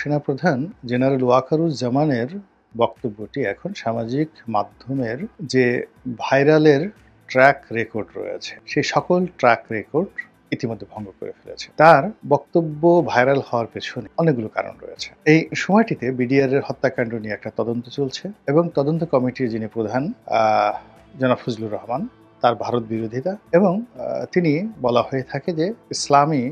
সেনাপ্রধান জেনারেল ওয়াকারুজ্জামানের বক্তব্যটি এখন সামাজিক মাধ্যমের যে ভাইরালের ট্র্যাক রেকর্ড রয়েছে সেই সকল ট্র্যাক রেকর্ড ইতিমধ্যে ভঙ্গ করে ফেলেছে। তার বক্তব্য ভাইরাল হওয়ার পেছনে অনেকগুলো কারণ রয়েছে। এই সময়টিতে বিডিআর এর হত্যাকাণ্ড নিয়ে একটা তদন্ত চলছে এবং তদন্ত কমিটির যিনি প্রধান জনাব ফজলুর রহমান, তার ভারত বিরোধিতা এবং তিনি বলা হয়ে থাকে যে ইসলামী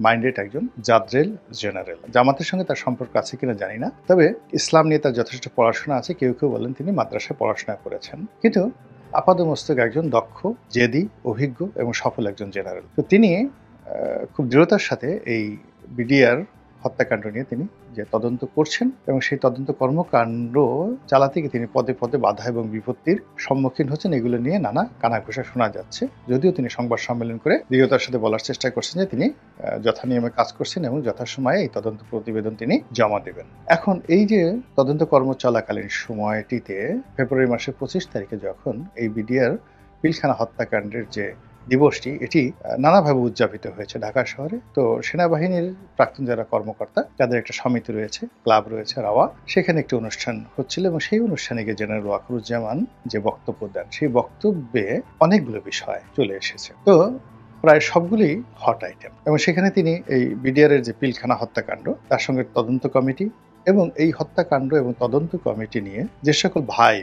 মাইন্ডেড একজন জাদ্রেল জেনারেল। জামাতের সঙ্গে তার সম্পর্ক আছে কিনা জানি না, তবে ইসলাম নিয়ে তার যথেষ্ট পড়াশোনা আছে। কেউ কেউ বলেন তিনি মাদ্রাসায় পড়াশোনা করেছেন, কিন্তু আপাদমস্তক একজন দক্ষ, জেদি, অভিজ্ঞ এবং সফল একজন জেনারেল। তো তিনি খুব দৃঢ়তার সাথে এই বিডিআর হত্যাকাণ্ড নিয়ে তিনি যে তদন্ত করছেন এবং সেই তদন্ত কর্মকাণ্ড চালাতে গিয়ে তিনি পদে পদে বাধা এবং বিপত্তির সম্মুখীন হচ্ছেন। এগুলো নিয়ে নানা কানাঘুষা শোনা যাচ্ছে, যদিও তিনি সংবাদ সম্মেলন করে দৃঢ়তার সাথে বলার চেষ্টা করছেন যে তিনি যথানিয়মে কাজ করছেন এবং যথাসময়ে এই তদন্ত প্রতিবেদন তিনি জমা দেবেন। এখন এই যে তদন্ত কর্ম চলাকালীন সময়টিতে ফেব্রুয়ারি মাসের 25 তারিখে যখন এই বিডিআর পিলখানা হত্যাকাণ্ডের যে দিবসটি, এটি নানাভাবে উদযাপিত হয়েছে ঢাকা শহরে। তো সেনাবাহিনীর প্রাক্তন যারা কর্মকর্তা, তাদের একটা সমিতি রয়েছে, ক্লাব রয়েছে রাওয়া, সেখানে একটি অনুষ্ঠান হচ্ছিল এবং সেই অনুষ্ঠানে গিয়ে জেনারেল ওয়াকারুজ্জামান যে বক্তব্য দেন, সেই বক্তব্যে অনেকগুলো বিষয় চলে এসেছে। তো প্রায় সবগুলি হট আইটেম এবং সেখানে তিনি এই বিডিআর এর যে পিলখানা হত্যাকাণ্ড, তার সঙ্গে তদন্ত কমিটি এবং এই হত্যাকাণ্ড এবং তদন্ত কমিটি নিয়ে যে সকল ভাই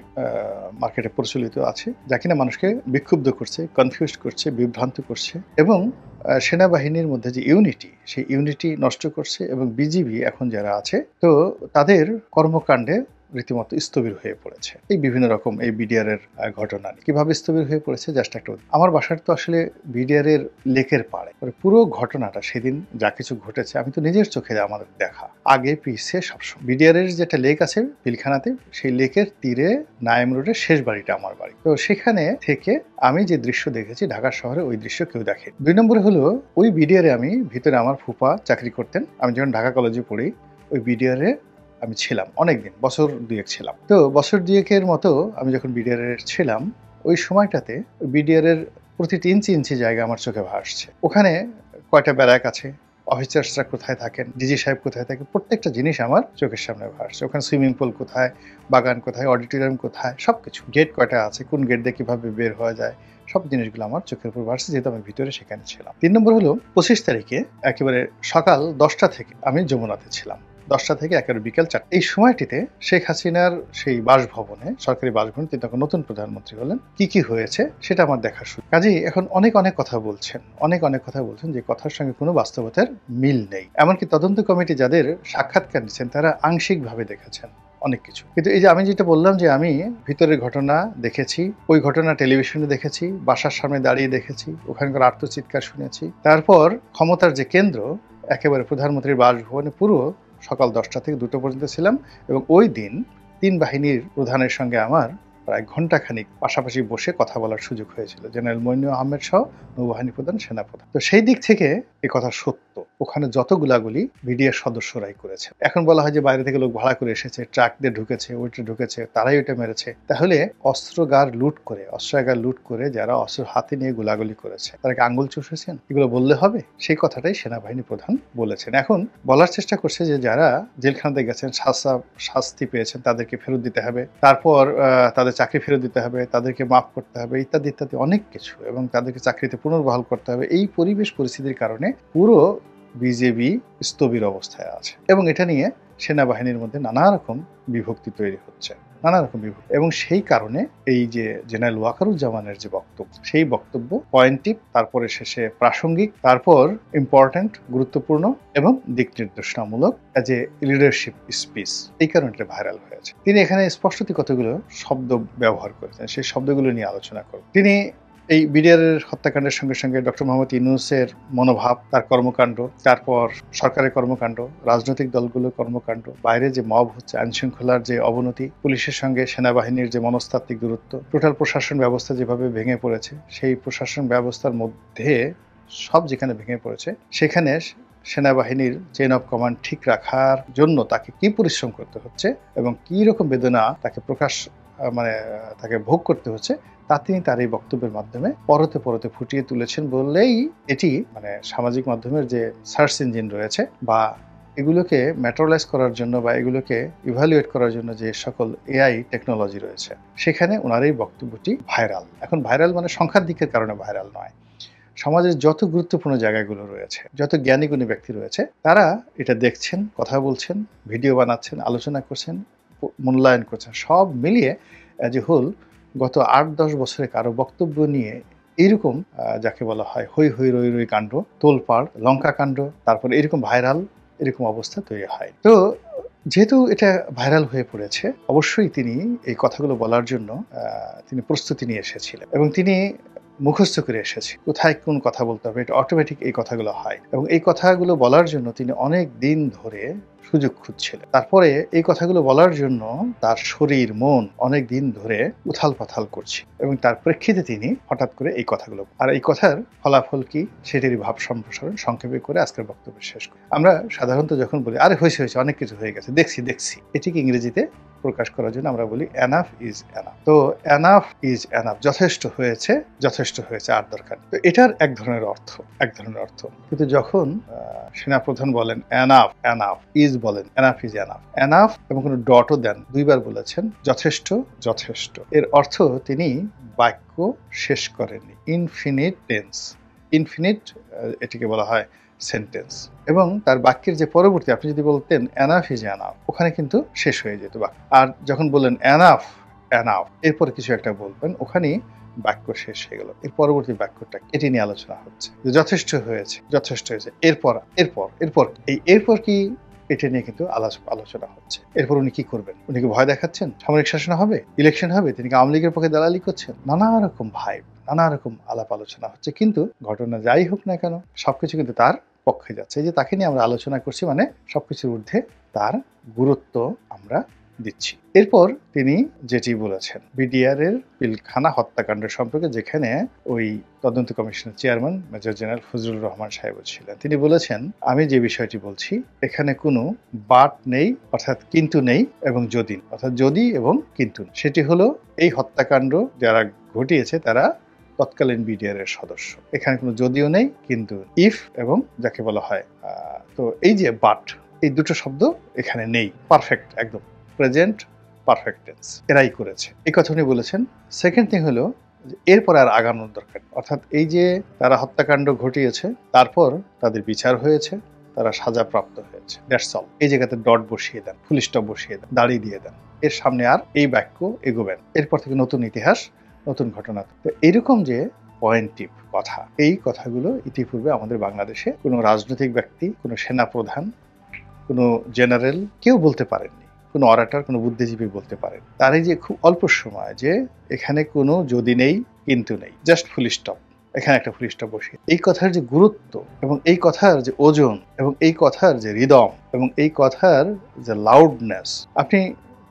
মার্কেটে প্রচলিত আছে, যা কিনা মানুষকে বিক্ষুব্ধ করছে, কনফিউজ করছে, বিভ্রান্ত করছে এবং সেনাবাহিনীর মধ্যে যে ইউনিটি, সেই ইউনিটি নষ্ট করছে এবং বিজিবি এখন যারা আছে, তো তাদের কর্মকাণ্ডে রীতিমতো স্থবির হয়ে পড়েছে। এই বিভিন্ন রকম এই বিডিআর এর ঘটনা কিভাবে স্থবির হয়ে পড়েছে, জাস্ট একটা আমার বাসার তো আসলে বিডিআর এর লেকের পাড়ে, পুরো ঘটনাটা সেদিন যা কিছু ঘটেছে আমি তো নিজের চোখে আমাদের দেখা, আগে পিছে সবসময়। বিডিআর এর যেটা লেক আছে পিলখানাতে, সেই লেকের তীরে নাইম রোডের শেষ বাড়িটা আমার বাড়ি। তো সেখানে থেকে আমি যে দৃশ্য দেখেছি ঢাকা শহরে, ওই দৃশ্য কেউ দেখে। 2 নম্বরে হলো ওই বিডিআর এ আমি ভিতরে আমার ফুপা চাকরি করতেন। আমি যখন ঢাকা কলেজে পড়ি ওই বিডিআর এ আমি ছিলাম অনেকদিন, বছর 2 ছিলাম। তো বছর 2 মতো আমি যখন বিডিআর এর ছিলাম, ওই সময়টাতে বিডিআর এর প্রতিটি ইঞ্চি জায়গা আমার চোখে ভাসছে। ওখানে কয়টা ব্যারাক আছে, অফিসার্সরা কোথায় থাকেন, ডিজি সাহেব কোথায় থাকেন, প্রত্যেকটা জিনিস আমার চোখের সামনে ভাসছে। ওখানে সুইমিং পুল কোথায়, বাগান কোথায়, অডিটোরিয়াম কোথায়, সবকিছু, গেট কয়টা আছে, কোন গেট দিয়ে কিভাবে বের হওয়া যায়, সব জিনিসগুলো আমার চোখের উপর ভাসছে, যেহেতু আমি ভিতরে সেখানে ছিলাম। 3 নম্বর হলো 25 তারিখে একেবারে সকাল 10টা থেকে আমি যমুনাতে ছিলাম, 10টা থেকে একেবারে বিকেল 4টা। এই সময়টিতে শেখ হাসিনার সেই বাসভবনে, সরকারি বাসভবনে, তিনি তখন নতুন প্রধানমন্ত্রী হলেন, কি হয়েছে সেটা আমার দেখা শুরু। কাজেই এখন অনেক কথা বলছেন, অনেক কথা বলছেন যে কথার সঙ্গে কোনো বাস্তবতার মিল নেই। এমনকি তদন্ত কমিটি যাদের সাক্ষাৎকার দিচ্ছেন তারা আংশিকভাবে দেখেছেন অনেক কিছু। কিন্তু এই যে আমি যেটা বললাম যে আমি ভিতরের ঘটনা দেখেছি, ওই ঘটনা টেলিভিশনে দেখেছি, বাসার সামনে দাঁড়িয়ে দেখেছি, ওখানকার আর্তচিৎকার শুনেছি। তারপর ক্ষমতার যে কেন্দ্র একেবারে প্রধানমন্ত্রীর বাসভবনে পুরো সকাল 10টা থেকে 2টো পর্যন্ত ছিলাম এবং ওই দিন 3 বাহিনীর প্রধানের সঙ্গে আমার প্রায় ঘণ্টাখানিক পাশাপাশি বসে কথা বলার সুযোগ হয়েছিল, জেনারেল মইনুল আহমেদ সহ নৌবাহিনী প্রধান, সেনাপ্রধান। তো সেই দিক থেকে এই কথা সত্য, ওখানে যত গুলাগুলি বিডিআর সদস্যরাই করেছে। এখন বলা হয় যে বাইরে থেকে লোক ভাড়া করে এসেছে, ট্রাক দিয়ে ঢুকেছে, ওইটা ঢুকেছে, তারাই ওইটা মেরেছে। তাহলে অস্ত্রাগার লুট করে যারা অস্ত্র হাতে নিয়ে গোলাগুলি করেছে তারা কি আঙ্গুল চুষেছেন? এগুলো বললে হবে? সেই কথাটাই সেনাবাহিনী প্রধান বলেছেন। এখন বলার চেষ্টা করছে যে যারা জেলখানাতে গেছেন, শাস্তি পেয়েছেন, তাদেরকে ফেরত দিতে হবে, তারপর তাদের চাকরি ফেরত দিতে হবে, তাদেরকে মাফ করতে হবে, ইত্যাদি ইত্যাদি অনেক কিছু, এবং তাদেরকে চাকরিতে পুনর্বহাল করতে হবে। এই পরিস্থিতির কারণে পুরো বিজেপি স্থবির অবস্থায় আছে এবং এটা নিয়ে সেনাবাহিনীর মধ্যে নানা রকম বিভক্তি তৈরি হচ্ছে, এবং সেই কারণে এই যে জেনারেল ওয়াকারুজ্জামানের যে বক্তব্য, সেই বক্তব্য পয়েন্টিভ, তারপরে শেষে প্রাসঙ্গিক, তারপর ইম্পর্টেন্ট, গুরুত্বপূর্ণ এবং দিক নির্দেশনামূলক এজ এ লিডারশিপ স্পিচ, এই কারণে এটা ভাইরাল হয়েছে। তিনি এখানে স্পষ্টতই কতগুলো শব্দ ব্যবহার করেছেন, সেই শব্দগুলো নিয়ে আলোচনা করবেন। তিনি এই বিডিআর এর হত্যাকাণ্ডের সঙ্গে সঙ্গে ডক্টর মোহাম্মদ ইউনূসের মনোভাব, তার কর্মকাণ্ড, তারপর সরকারের কর্মকাণ্ড, রাজনৈতিক দলগুলোর কর্মকাণ্ড, বাইরে যে মব হচ্ছে, আইন শৃঙ্খলার যে অবনতি, পুলিশের সঙ্গে সেনাবাহিনীর যে মনস্তাত্ত্বিক দূরত্ব, টোটাল প্রশাসন ব্যবস্থা যেভাবে ভেঙে পড়েছে, সেই প্রশাসন ব্যবস্থার মধ্যে সব যেখানে ভেঙে পড়েছে, সেখানে সেনাবাহিনীর চেইন অফ কমান্ড ঠিক রাখার জন্য তাকে কি পরিশ্রম করতে হচ্ছে এবং কি রকম বেদনা তাকে তাকে ভোগ করতে হচ্ছে, তা তিনি তার এই বক্তব্যের মাধ্যমে পরতে ফুটিয়ে তুলেছেন বললেই এটি সামাজিক মাধ্যমের যে সার্চ ইঞ্জিন রয়েছে বা এগুলোকে ম্যাটেরিয়ালাইজ করার জন্য বা এগুলোকে ইভালুয়েট করার জন্য যে সকল এআই টেকনোলজি রয়েছে, সেখানে ওনার এই বক্তব্যটি ভাইরাল। এখন ভাইরাল মানে সংখ্যার দিকের কারণে ভাইরাল নয়, সমাজের যত গুরুত্বপূর্ণ জায়গাগুলো রয়েছে, যত জ্ঞানী গুণী ব্যক্তি রয়েছে, তারা এটা দেখছেন, কথা বলছেন, ভিডিও বানাচ্ছেন, আলোচনা করছেন, মূল্যায়ন করছেন। সব মিলিয়ে অ্যাজ এ হোল গত ৮-১০ বছরে কারো বক্তব্য নিয়ে এইরকম যাকে বলা হয় হৈ হৈ রই রই কাণ্ড, তোলপাড়, লঙ্কা কাণ্ড, তারপরে এরকম ভাইরাল এরকম অবস্থা তৈরি হয়। তো যেহেতু এটা ভাইরাল হয়ে পড়েছে, অবশ্যই তিনি এই কথাগুলো বলার জন্য তিনি প্রস্তুতি নিয়ে এসেছিলেন এবং তিনি মুখস্থ করে এসেছে কোথায় কোন কথা বলতে হবে। এটা অটোমেটিক এই কথাগুলো হয় এবং এই কথাগুলো বলার জন্য তিনি অনেক দিন ধরে সুযোগ খুঁজছিলেন। তারপরে এই কথাগুলো বলার জন্য তার শরীর মন অনেক দিন ধরে উথাল পাথাল করছে এবং তার প্রেক্ষিতে তিনি হঠাৎ করে এই কথাগুলো, আর এই কথার ফলাফল কি সেটির ভাব সম্প্রসারণ সংক্ষেপে করে আজকের বক্তব্য শেষ করি। আমরা সাধারণত যখন বলি আরে হয়েছে হয়েছে অনেক কিছু হয়ে গেছে, দেখছি এটিকে ইংরেজিতে প্রকাশ করার জন্য আমরা বলি এনাফ ইজ এনাফ। তো এনাফ ইজ এনাফ, যথেষ্ট হয়েছে আর দরকার। তো এটার এক ধরনের অর্থ, কিন্তু যখন সেনাপ্রধান বলেন এনাফ ইজ বলেন এনাফ ইজ এনাফ এবং কোনো ডটও দেন, দুইবার বলেছেন যথেষ্ট, এর অর্থ তিনি বাক্য শেষ করেননি। ইনফিনিট এটিকে বলা হয় সেন্টেন্স, এবং তার বাক্যের যে পরবর্তী, আপনি যদি বলতেন এনাফ ইজ এনাফ, ওখানে কিন্তু শেষ হয়ে যেত বাক্য। আর যখন বললেন এনাফ এরপর কিছু একটা বলবেন, ওখানেই বাক্য শেষ হয়ে গেল। এর পরবর্তী বাক্যটা এটি নিয়ে আলোচনা হচ্ছে, যথেষ্ট হয়েছে এরপর কি এটা নিয়ে কিন্তু আলোচনা হচ্ছে। এরপর উনি কি করবেন? উনি কি ভয় দেখাচ্ছেন? সামরিক শাসন হবে, ইলেকশন হবে, তিনি কি আওয়ামী লীগের পক্ষে দালালি করছেন? নানা রকম নানা রকম আলাপ আলোচনা হচ্ছে, কিন্তু ঘটনা যাই হোক না কেন সবকিছু কিন্তু তার পক্ষে যাচ্ছে। এই যে তাকে নিয়ে আমরা আলোচনা করছি, মানে সবকিছুর ঊর্ধ্বে তার গুরুত্ব আমরা দিচ্ছি। এরপর তিনি যেটি বলেছেন বিডিআর এর পিলখানা হত্যাকাণ্ড সম্পর্কে, যেখানে ওই তদন্ত কমিশনের chairman major general Fazlur Rahman সাহেব ছিলেন, তিনি বলেছেন আমি যে বিষয়টি বলছি এখানে কোনো বাট নেই, অর্থাৎ কিন্তু নেই, এবং যদি, অর্থাৎ যদি এবং কিন্তু। সেটি হলো এই হত্যাকাণ্ড যারা ঘটিয়েছে তারা তৎকালীন বিডিআর এর সদস্য। এখানে কোনো যদিও নেই, কিন্তু ইফ এবং যাকে বলা হয় তো এই যে বাট, এই দুটো শব্দ এখানে নেই। পারফেক্ট, একদম প্রেজেন্ট পারফেক্ট টেন্স এরাই করেছে, এই কথা উনি বলেছেন। সেকেন্ড থিং হলো এরপর আর আগানোর দরকার, অর্থাৎ এই যে তারা হত্যাকাণ্ড ঘটিয়েছে, তারপর তাদের বিচার হয়েছে, তারা সাজাপ্রাপ্ত হয়েছে, দ্যাটস অল। এই জায়গাতে ডট বসিয়ে দেন, ফুল স্টপ বসিয়ে দেন, দাড়ি দিয়ে দেন, এর সামনে আর এই বাক্য এগোবেন, এরপর থেকে নতুন ইতিহাস, নতুন ঘটনা। তো এইরকম যে পয়েন্টিভ কথা, এই কথাগুলো ইতিপূর্বে আমাদের বাংলাদেশে কোনো রাজনৈতিক ব্যক্তি, কোনো সেনাপ্রধান, কোনো জেনারেল কেউ বলতে পারেননি, কোনো অরাটার, কোনো বুদ্ধিজীবী বলতে পারেন। তার এই যে খুব অল্প সময় যে এখানে কোনো যদি নেই কিন্তু নেই, জাস্ট ফুল স্টপ, এখানে একটা ফুল স্টপ বসিয়ে, এই কথার যে গুরুত্ব এবং এই কথার যে ওজন এবং এই কথার যে রিদম এবং এই কথার যে লাউডনেস, আপনি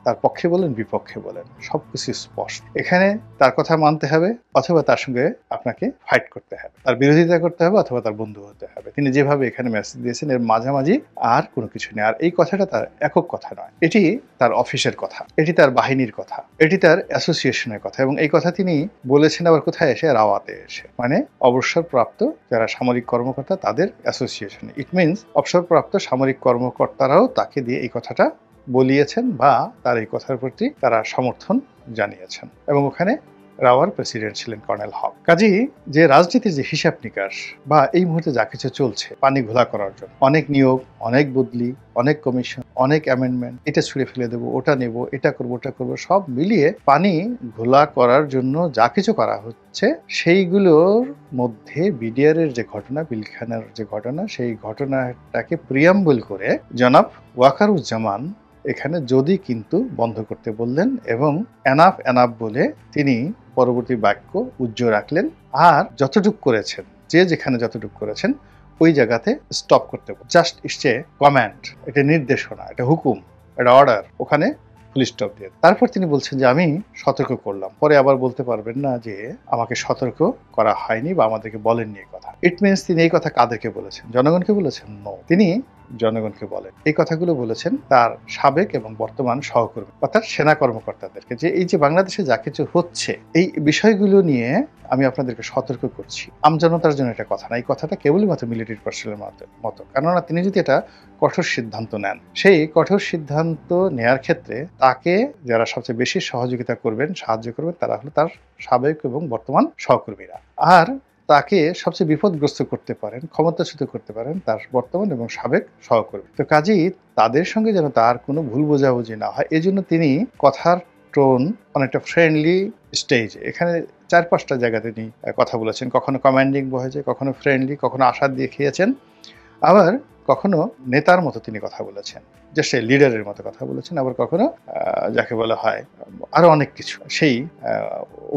তার পক্ষে বলেন বিপক্ষে বলেন সবকিছু স্পষ্ট। এখানে তার কথা মানতে হবে অথবা তার সঙ্গে আপনাকে ফাইট করতে হবে, তার বিরোধিতা করতে হবে অথবা তার বন্ধু হতে হবে। তিনি যেভাবে এখানে মেসেজ দিয়েছেন এর মাঝামাঝি আর কোনো কিছু নেই। আর এই কথাটা তার একক কথা নয়, এটি তার অফিসের কথা, এটি তার বাহিনীর কথা, এটি তার অ্যাসোসিয়েশনের কথা, এবং এই কথা তিনি বলেছেন আবার কোথায় এসে? রাওয়াতে এসে, মানে অবসরপ্রাপ্ত যারা সামরিক কর্মকর্তা তাদের অ্যাসোসিয়েশন। ইট মিনস অবসরপ্রাপ্ত সামরিক কর্মকর্তারাও তাকে দিয়ে এই কথাটা বলিয়েছেন বা তার এই কথার প্রতি তারা সমর্থন জানিয়েছেন, এবং ওখানে রাওয়ার প্রেসিডেন্ট ছিলেন কর্নেল হক। কাজেই যে রাজনীতির যে হিসাব নিকাশ বা এই মুহূর্তে যা কিছু চলছে পানি ঘোলা করার জন্য, অনেক নিয়োগ, অনেক বদলি, অনেক কমিশন, অনেক অ্যামেন্ডমেন্ট, এটা ছুঁড়ে ফেলে দেবো, ওটা নেব, এটা করবো, ওটা করবো, সব মিলিয়ে পানি ঘোলা করার জন্য যা কিছু করা হচ্ছে, সেইগুলোর মধ্যে বিডিআর এর যে ঘটনা, পিলখানার যে ঘটনা, সেই ঘটনাটাকে প্রিয়াম্বল করে জনাব ওয়াকারুজ্জামান এখানে যদি কিন্তু বন্ধ করতে বললেন এবং এনাফ বলে তিনি পরবর্তী বাক্য উজ্জ্ব রাখলেন। আর যতটুক করেছেন, যে যেখানে যতটুক করেছেন ওই জায়গাতে স্টপ করতে, জাস্ট ইটস এ কমান্ড, এটা নির্দেশনা, এটা হুকুম, এটা অর্ডার, ওখানে ফুল স্টপ দিয়ে। তারপর তিনি বলছেন যে আমি সতর্ক করলাম, পরে আবার বলতে পারবেন না যে আমাকে সতর্ক করা হয়নি বা আমাদেরকে বলেননি এই কথা। ইট মিনস তিনি এই কথা কাদেরকে বলেছেন? জনগণকে বলেছেন? নো, তিনি জনগণকে বলেন। এই কথাগুলো বলেছেন তার সাবেক এবং বর্তমান সহকর্মী অর্থাৎ সেনা কর্মকর্তাদেরকে, যে এই যে বাংলাদেশে যা কিছু হচ্ছে এই বিষয়গুলো নিয়ে আমি আপনাদেরকে সতর্ক করছি। আমজনতার জন্য এটা কথা না, এই কথাটা কেবলই মাত্র মিলিটারি পার্সোনালের মতো। কেননা তিনি যদি এটা কঠোর সিদ্ধান্ত নেন, সেই কঠোর সিদ্ধান্ত নেয়ার ক্ষেত্রে তাকে যারা সবচেয়ে বেশি সহযোগিতা করবেন, সাহায্য করবেন, তারা হলো তার সাবেক এবং বর্তমান সহকর্মীরা। আর তাকে সবচেয়ে বিপদগ্রস্ত করতে পারেন, ক্ষমতাচ্যুত করতে পারেন তার বর্তমান এবং সাবেক সহকর্মী। তো কাজেই তাদের সঙ্গে যেন তার কোনো ভুল বোঝাবুঝি না হয়, এজন্য তিনি কথার টোন অনেকটা ফ্রেন্ডলি স্টেজে, এখানে 4-5টা জায়গায় তিনি কথা বলেছেন। কখনো কমান্ডিং ভয়েসে, কখনো ফ্রেন্ডলি, কখনো আশা দেখিয়েছেন, আবার কখনো নেতার মতো তিনি কথা বলেছেন, যে সে লিডারের মতো কথা বলেছেন, আবার কখনো যাকে বলা হয় আরো অনেক কিছু, সেই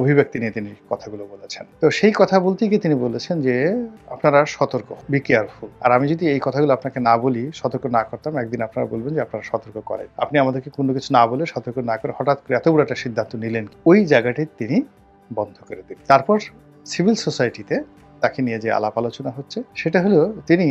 অভিব্যক্তি নিয়ে তিনি কথাগুলো বলেছেন। তো সেই কথা বলতে গিয়ে তিনি বলেছেন যে আপনারা সতর্ক, বি কেয়ারফুল। আর আমি যদি এই কথাগুলো আপনাকে না বলি, সতর্ক না করতাম, একদিন আপনারা বলবেন যে আপনারা সতর্ক করেন, আপনি আমাদেরকে কোনো কিছু না বলে, সতর্ক না করে হঠাৎ করে এত বড় একটা সিদ্ধান্ত নিলেন। ওই জায়গাটি তিনি বন্ধ করে দিন। তারপর সিভিল সোসাইটিতে তাকে নিয়ে যে আলাপ আলোচনা হচ্ছে, সেটা হলো তিনি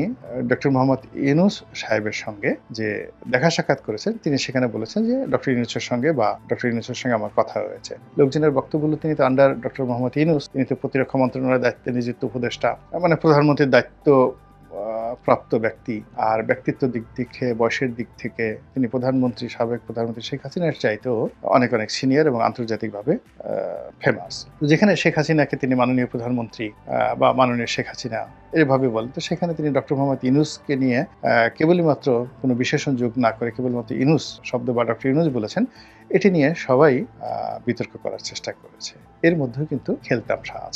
ডক্টর মোহাম্মদ ইউনূস সাহেবের সঙ্গে যে দেখা সাক্ষাৎ করেছেন, তিনি সেখানে বলেছেন যে ডক্টর ইউনূসের সঙ্গে আমার কথা হয়েছে। লোকজনের বক্তব্য হলো তিনি তো আন্ডার ডক্টর মোহাম্মদ ইউনূস, তিনি তো প্রতিরক্ষা মন্ত্রণালয়ের দায়িত্বে নিযুক্ত উপদেষ্টা, মানে প্রধানমন্ত্রীর দায়িত্ব প্রাপ্ত ব্যক্তি। আর ব্যক্তিত্ব দিক থেকে, বয়সের দিক থেকে তিনি সাবেক প্রধানমন্ত্রী শেখ হাসিনার চাইতেও অনেক অনেক সিনিয়র এবং আন্তর্জাতিকভাবে ফেমাস। যেখানে শেখ হাসিনাকে তিনি মাননীয় প্রধানমন্ত্রী বা মাননীয় শেখ হাসিনা এভাবে বলেন, তো সেখানে তিনি ডক্টর মোহাম্মদ ইউনূসকে নিয়ে কেবলই মাত্র কোনো বিশেষণ যোগ না করে কেবলমাত্র ইউনূস শব্দ বা ডক্টর ইউনূস বলেছেন, এটি নিয়ে সবাই বিতর্ক করার চেষ্টা করেছে। এর মধ্যেও কিন্তু খেলতামশা আছে।